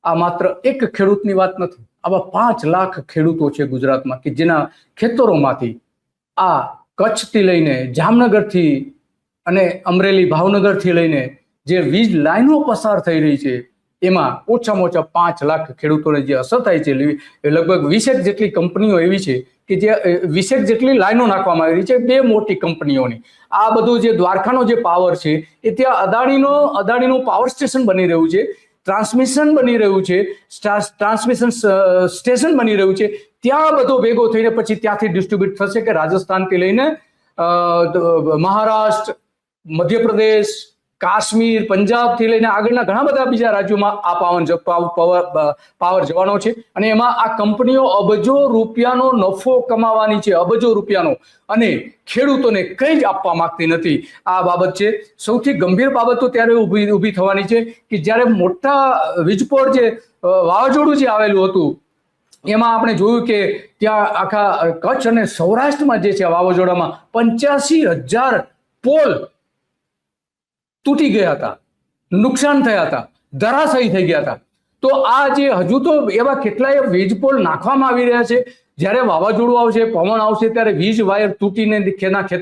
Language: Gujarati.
આ માત્ર એક ખેડૂતની વાત નથી, આવા 5 લાખ ખેડૂતો છે ગુજરાતમાં કે જેના ખેતરોમાંથી આ કચ્છથી લઈને જામનગરથી અને અમરેલી ભાવનગરથી લઈને જે વીજ લાઈનો પસાર થઈ રહી છે એમાં ઓછામાં ઓછા 5 લાખ ખેડૂતોને જે અસર થાય છે એ લગભગ 20 જેટલી કંપનીઓ એવી છે કે જે 20 જેટલી લાઈનો નાખવામાં આવી રહી છે, 2 મોટી કંપનીઓની. આ બધું જે દ્વારકાનો જે પાવર છે એ ત્યાં અદાણીનું પાવર સ્ટેશન બની રહ્યું છે, ટ્રાન્સમિશન બની રહ્યું છે, ટ્રાન્સમિશન સ્ટેશન બની રહ્યું છે. ત્યાં બધો ભેગો થઈને પછી ત્યાંથી ડિસ્ટ્રીબ્યુટ થશે કે રાજસ્થાનથી લઈને મહારાષ્ટ્ર, મધ્યપ્રદેશ, કાશ્મીર, પંજાબથી લઈને આગળના ઘણા બધા બીજા રાજ્યોમાં આ પાવર જવાનો છે. અને એમાં આ કંપનીઓ અબજો રૂપિયાનો નફો કમાવાની છે, અબજો રૂપિયાનો, અને ખેડૂતોને કંઈ જ આપવા માંગતી નથી. આ બાબત છે. સૌથી ગંભીર બાબત તો ત્યારે ઊભી થવાની છે કે જ્યારે મોટા વીજપોળ જે વાવાઝોડું જે આવેલું હતું એમાં આપણે જોયું કે ત્યાં આખા કચ્છ અને સૌરાષ્ટ્રમાં જે છે વાવાઝોડામાં 85,000 પોલ તૂટી ગયા હતા, નુકસાન થયા હતા, ધરાશાયી થઈ ગયા હતા. તો આ જે હજુ તો એવા કેટલાય વીજપોલ નાખવામાં આવી રહ્યા છે. જ્યારે વાવાઝોડું આવશે, પવન આવશે ત્યારે વીજ વાયર તૂટીને ખેતર